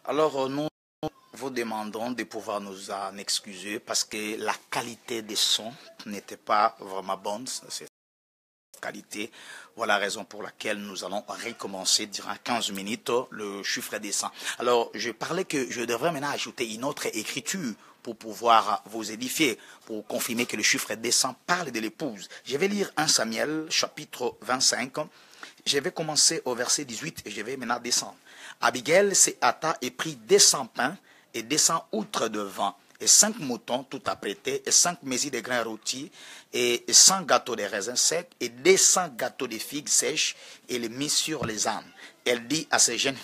Alors, nous vous demandons de pouvoir nous en excuser parce que la qualité des sons n'était pas vraiment bonne. Cette qualité, voilà la raison pour laquelle nous allons recommencer durant 15 minutes le chiffre des 100. Alors, je parlais que je devrais maintenant ajouter une autre écriture pour pouvoir vous édifier, pour confirmer que le chiffre des 100 parle de l'épouse. Je vais lire 1 Samuel, chapitre 25. Je vais commencer au verset 18 et je vais maintenant descendre. Abigail se hâta et prit 200 pains et 200 outres de vin, et 5 moutons tout apprêtés, et 5 mesures de grains rôtis, et 100 gâteaux de raisins secs, et 200 gâteaux de figues sèches, et les mit sur les ânes. Elle dit à ces jeunes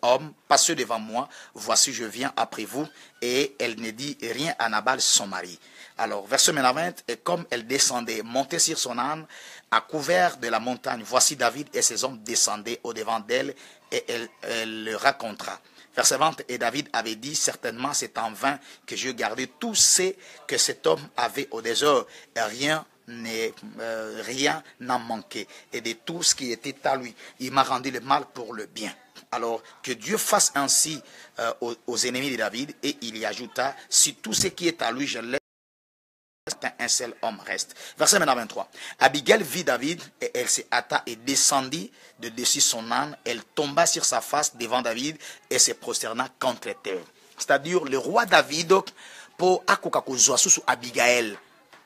hommes, passez devant moi, voici je viens après vous, et elle ne dit rien à Nabal son mari. Alors, verset 20, et comme elle descendait, montait sur son âne, à couvert de la montagne, voici David et ses hommes descendaient au-devant d'elle, et elle le racontera. Verset 20, et David avait dit, certainement c'est en vain que je gardais tout ce que cet homme avait au désert, et rien n'a manqué, et de tout ce qui était à lui, il m'a rendu le mal pour le bien. Alors, que Dieu fasse ainsi aux ennemis de David, et il y ajouta, si tout ce qui est à lui, je laisse, un seul homme reste. Verset 23. Abigail vit David et elle se hâta et descendit de dessus son âne. Elle tomba sur sa face devant David et se prosterna contre terre. C'est-à-dire le roi David pour akokakozwa sous Abigail.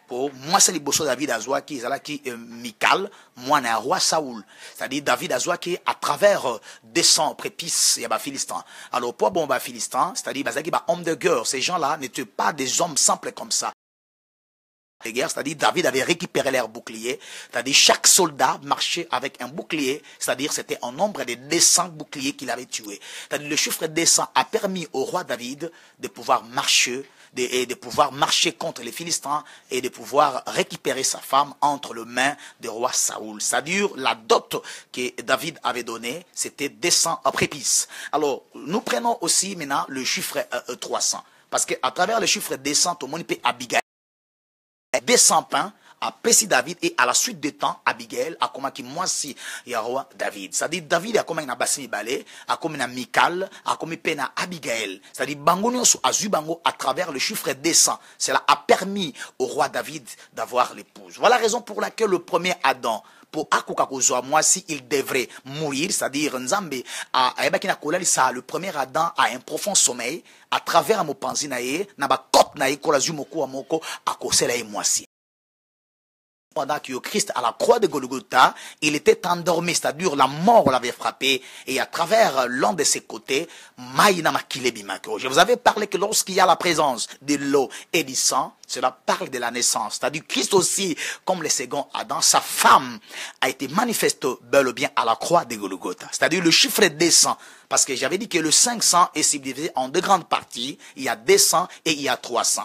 Pour moi c'est liboso David azwa qui ezalaki Michal moi na roi Saoul. C'est-à-dire David azwa qui à travers 200 prépices ya ba Philistin. Alors pour bon ba Philistin, c'est-à-dire bazaki ba homme de guerre, ces gens-là n'étaient pas des hommes simples comme ça. C'est-à-dire David avait récupéré leurs boucliers, c'est-à-dire chaque soldat marchait avec un bouclier, c'est-à-dire c'était un nombre de 200 boucliers qu'il avait tués. C'est-à-dire le chiffre 200 a permis au roi David de pouvoir marcher, de pouvoir marcher contre les Philistins et de pouvoir récupérer sa femme entre les mains du roi Saoul. C'est-à-dire la dot que David avait donnée, c'était 200 prépices. Alors nous prenons aussi maintenant le chiffre 300, parce qu'à travers le chiffre 200, tout le monde peut Abigail 200 pains à Pessi David et à la suite du temps Abigail a comme qui moi si il roi David. C'est-à-dire David a comme une bassi balé, a comme une Michal, a comme une Abigail. C'est-à-dire bangonio sous azubango à travers le chiffre 200. Cela a permis au roi David d'avoir l'épouse. Voilà la raison pour laquelle le premier Adam pour akokakozwa moi si il devrait mourir, c'est-à-dire Nzambe a ebakina kolalisa le premier Adam a un profond sommeil à travers mo panzi na ye na ba kot na ye kola zumoko amoko akosela ye moi si. Pendant que Christ à la croix de Golgotha, il était endormi, c'est-à-dire la mort l'avait frappé, et à travers l'un de ses côtés, je vous avais parlé que lorsqu'il y a la présence de l'eau et du sang, cela parle de la naissance. C'est-à-dire Christ aussi, comme le second Adam, sa femme a été manifeste bel ou bien à la croix de Golgotha. C'est-à-dire le chiffre 200, parce que j'avais dit que le 500 est subdivisé en deux grandes parties, il y a 200 et il y a 300.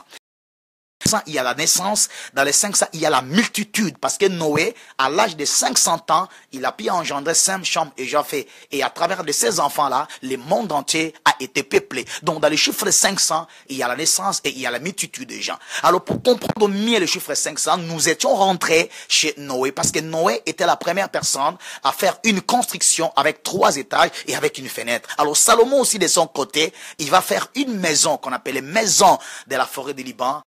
Il y a la naissance, dans les 500, il y a la multitude, parce que Noé, à l'âge de 500 ans, il a pu engendrer 5 chambres et Japheth. Et à travers de ces enfants-là, le monde entier a été peuplé. Donc, dans le chiffre 500, il y a la naissance et il y a la multitude de gens. Alors, pour comprendre mieux le chiffre 500, nous étions rentrés chez Noé, parce que Noé était la première personne à faire une construction avec 3 étages et avec une fenêtre. Alors, Salomon aussi, de son côté, il va faire une maison qu'on appelle les maisons de la forêt du Liban.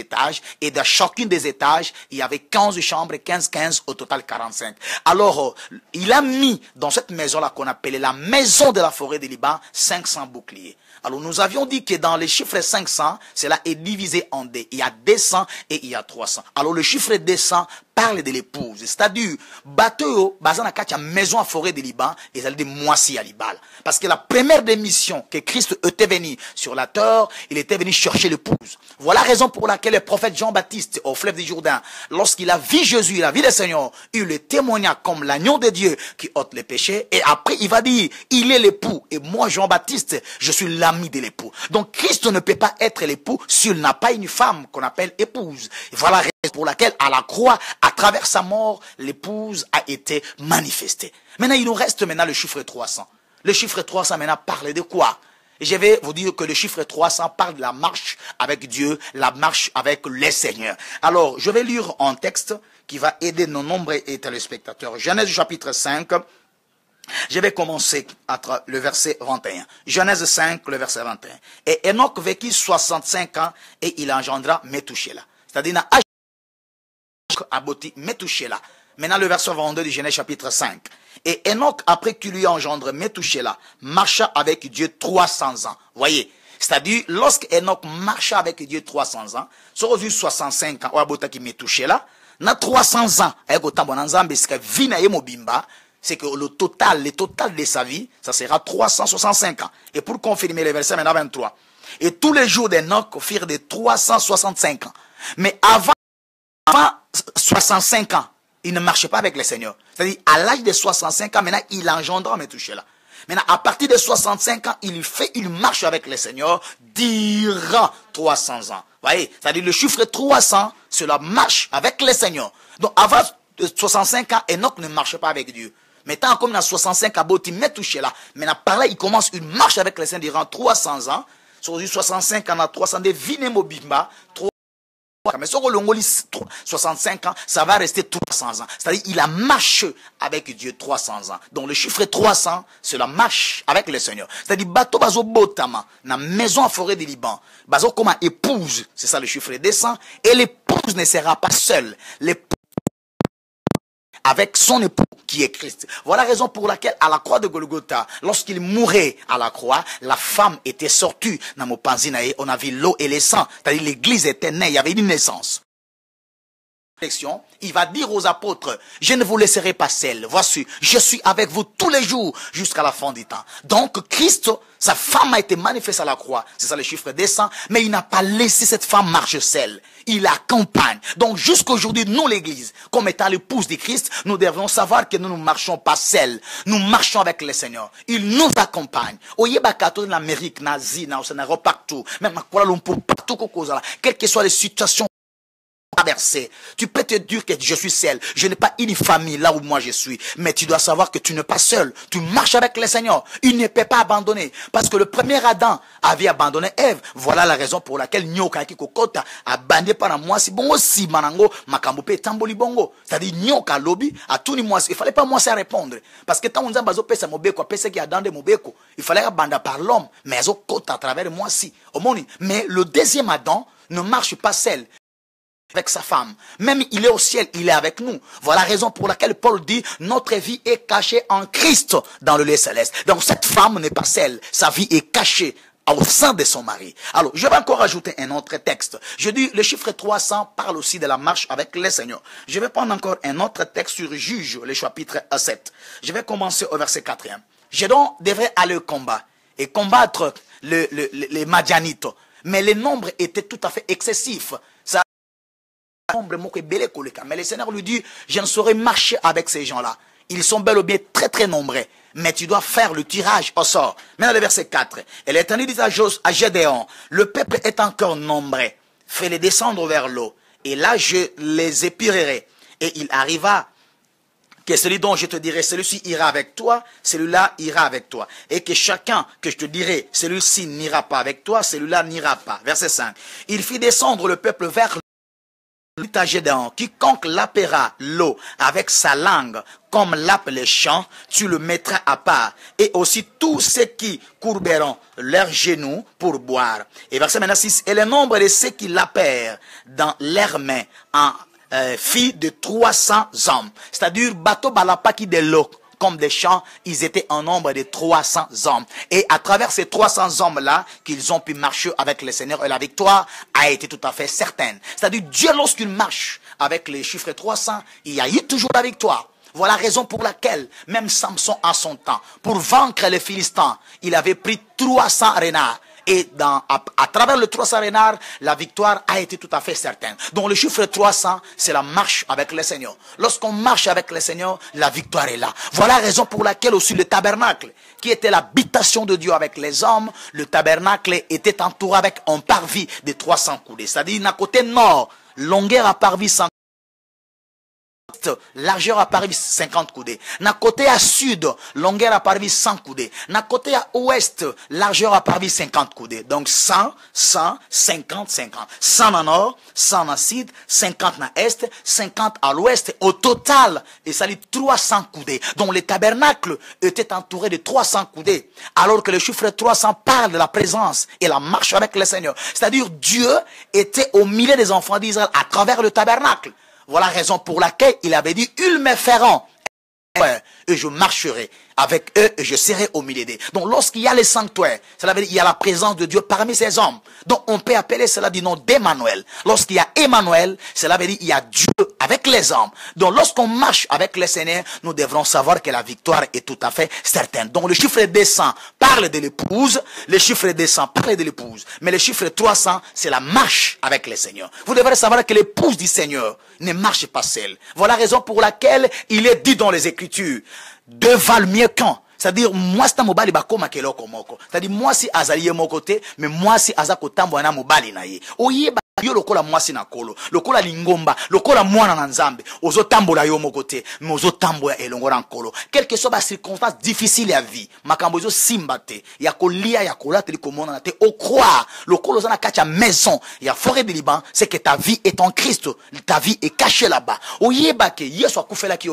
Étages, et dans chacune des étages, il y avait 15 chambres, 15, au total 45. Alors, il a mis dans cette maison-là qu'on appelait la maison de la forêt du Liban, 500 boucliers. Alors, nous avions dit que dans les chiffres 500, cela est divisé en deux. Il y a 200 et il y a 300. Alors, le chiffre 200 parle de l'épouse. C'est-à-dire, bateau, bazana katia maison à forêt de Liban, et ça dit moisi à Libal. Parce que la première démission que Christ était venu sur la terre, il était venu chercher l'épouse. Voilà la raison pour laquelle le prophète Jean-Baptiste, au fleuve du Jourdain, lorsqu'il a vu Jésus, il a vu le Seigneur, il le témoigna comme l'agneau de Dieu qui ôte les péchés, et après il va dire, il est l'époux, et moi Jean-Baptiste, je suis l'ami de l'époux. Donc Christ ne peut pas être l'époux s'il n'a pas une femme qu'on appelle épouse. Et voilà la raison pour laquelle à la croix, à travers sa mort, l'épouse a été manifestée. Maintenant, il nous reste maintenant le chiffre 300. Le chiffre 300 maintenant parle de quoi? Et je vais vous dire que le chiffre 300 parle de la marche avec Dieu, la marche avec les Seigneurs. Alors, je vais lire un texte qui va aider nos nombreux téléspectateurs. Genèse chapitre 5, Je vais commencer le verset 21. Genèse 5, le verset 21. Et Enoch vécut 65 ans et il engendra Métouchéla. C'est-à-dire, il a abouti Métouchéla. Maintenant, le verset 22 du Genèse chapitre 5. Et Enoch, après qu'il lui engendre Métouchéla, marcha avec Dieu 300 ans. Voyez, c'est-à-dire, lorsque Enoch marcha avec Dieu 300 ans, sur 65 ans, qui Métouchéla, na 300 ans, c'est que le total de sa vie, ça sera 365 ans. Et pour confirmer le verset maintenant 23. Et tous les jours d'Enoch firent de 365 ans. Mais avant 65 ans, il ne marchait pas avec le Seigneur. C'est-à-dire, à l'âge de 65 ans, maintenant, il engendra Métouchéla. Maintenant, à partir de 65 ans, il marche avec le Seigneur durant 300 ans. Vous voyez, c'est-à-dire le chiffre 300, c'est la marche avec le Seigneur. Donc, avant 65 ans, Enoch ne marchait pas avec Dieu. Maintenant, comme dans 65 ans, il Métouchéla. Maintenant, par là, il commence une marche avec le Seigneur durant 300 ans. Sur 65 ans, 300 ans, Vinemobimba, mais sur le 65 ans, ça va rester 300 ans. C'est-à-dire, il a marché avec Dieu 300 ans. Donc, le chiffre 300, c'est la marche avec le Seigneur. C'est-à-dire, bateau bazo botama, na maison en forêt du Liban, bazo comme épouse, c'est ça le chiffre 200, et l'épouse ne sera pas seule. L'épouse avec son époux qui est Christ. Voilà la raison pour laquelle à la croix de Golgotha, lorsqu'il mourait à la croix, la femme était sortie. On a vu l'eau et le sang. C'est-à-dire l'église était née, il y avait une naissance. Il va dire aux apôtres, je ne vous laisserai pas seul. Voici, je suis avec vous tous les jours jusqu'à la fin du temps. Donc Christ, sa femme a été manifestée à la croix. C'est ça le chiffre 200. Mais il n'a pas laissé cette femme marcher seule. Il l'accompagne. Donc jusqu'à aujourd'hui, nous l'église, comme étant l'épouse de Christ, nous devons savoir que nous ne marchons pas seuls. Nous marchons avec le Seigneur. Il nous accompagne. Au Yébakato, en Amérique, nazie, dans le partout, même à Kuala Lumpur, partout, quelles que soient les situations traversé. Tu peux te dire que je suis seul. Je n'ai pas une famille là où moi je suis. Mais tu dois savoir que tu n'es pas seul. Tu marches avec le Seigneur. Il ne peut pas abandonner. Parce que le premier Adam avait abandonné Ève. Voilà la raison pour laquelle Nyoka Kikokota a bandé par moi. Si bongo si manango makambope tamboli bongo. C'est-à-dire Nyoka lobby a tout ni moi. Il fallait pas moi ça répondre. Parce que tant on bazo pesa mobeko, pesa qui a dans des mobeko. Il fallait abandonner par l'homme. Mais azo kota à travers moi si. Mais le deuxième Adam ne marche pas seul avec sa femme. Même il est au ciel, il est avec nous. Voilà la raison pour laquelle Paul dit, notre vie est cachée en Christ dans le lieu céleste. Donc cette femme n'est pas seule, sa vie est cachée au sein de son mari. Alors, je vais encore ajouter un autre texte. Je dis, le chiffre 300 parle aussi de la marche avec le Seigneur. Je vais prendre encore un autre texte sur Juge, le chapitre 7. Je vais commencer au verset 4e. Je donc devrais aller au combat et combattre les Madianites. Mais le nombre était tout à fait excessif. Mais le Seigneur lui dit, je ne saurais marcher avec ces gens-là. Ils sont bel ou bien très très nombreux. Mais tu dois faire le tirage au sort. Maintenant le verset 4. Et l'Éternel dit à Gédéon, le peuple est encore nombreux. Fais-les descendre vers l'eau. Et là je les épirerai. Et il arriva que celui dont je te dirai, celui-ci ira avec toi, celui-là ira avec toi. Et que chacun que je te dirai, celui-ci n'ira pas avec toi, celui-là n'ira pas. Verset 5. Il fit descendre le peuple vers l'eau. Quiconque lapera l'eau avec sa langue, comme lappe les champs, tu le mettras à part. Et aussi tous ceux qui courberont leurs genoux pour boire. Et verset 6. Et le nombre de ceux qui lapèrent dans leurs mains en fit de 300 hommes. C'est-à-dire, bateau balapaki de l'eau. Comme des champs, ils étaient en nombre de 300 hommes. Et à travers ces 300 hommes-là, qu'ils ont pu marcher avec le Seigneur, et la victoire a été tout à fait certaine. C'est-à-dire, Dieu, lorsqu'il marche avec les chiffres 300, il y a eu toujours la victoire. Voilà la raison pour laquelle, même Samson à son temps, pour vaincre les Philistins, il avait pris 300 renards. Et à travers le 300 renards, la victoire a été tout à fait certaine. Donc le chiffre 300, c'est la marche avec le Seigneur. Lorsqu'on marche avec le Seigneur, la victoire est là. Voilà la raison pour laquelle aussi le tabernacle, qui était l'habitation de Dieu avec les hommes, le tabernacle était entouré avec un parvis de 300 coudées. C'est-à-dire, d'un côté nord, longueur à parvis 100 largeur à Paris 50 coudées. Na côté à sud, longueur à Paris 100 coudées. Na côté à ouest, largeur à Paris 50 coudées. Donc 100, 100, 50, 50. 100 en nord, 100 en sud, 50 en est, 50 à l'ouest. Au total, il s'agit 300 coudées. Donc le tabernacle était entouré de 300 coudées. Alors que le chiffre 300 parle de la présence et la marche avec le Seigneur. C'est-à-dire Dieu était au milieu des enfants d'Israël à travers le tabernacle. Voilà la raison pour laquelle il avait dit, ils me feront, et je marcherai avec eux et je serai au milieu d'eux. Donc lorsqu'il y a les sanctuaires, cela veut dire qu'il y a la présence de Dieu parmi ces hommes. Donc on peut appeler cela du nom d'Emmanuel. Lorsqu'il y a Emmanuel, cela veut dire qu'il y a Dieu avec les hommes. Donc lorsqu'on marche avec le Seigneur, nous devrons savoir que la victoire est tout à fait certaine. Donc le chiffre 200 parle de l'épouse, le chiffre 200 parle de l'épouse. Mais le chiffre 300, c'est la marche avec le Seigneur. Vous devrez savoir que l'épouse du Seigneur ne marche pas seule. Voilà la raison pour laquelle il est dit dans les Écritures, deux valent mieux qu'un. C'est-à-dire, moi, c'est un mobile, c'est-à-dire, moi, si azali mon côté, mais moi, si azako tambo na mobile na ye. Oye, yo lokola moi si na kolo, lokola lingomba, lokola mwana na nzambe, ozo tambo la yo mon côté, mais ozo tambo ya elongo na kolo. Quelle que soit la circonstance difficile à vie, makambo zo simbate, ya kolia, ya kola, te likomona na te, au croire, lokolo zana kacha maison, ya forêt de Liban, c'est que ta vie est en Christ, ta vie est cachée là-bas. Oye, bake, yeso akufela ki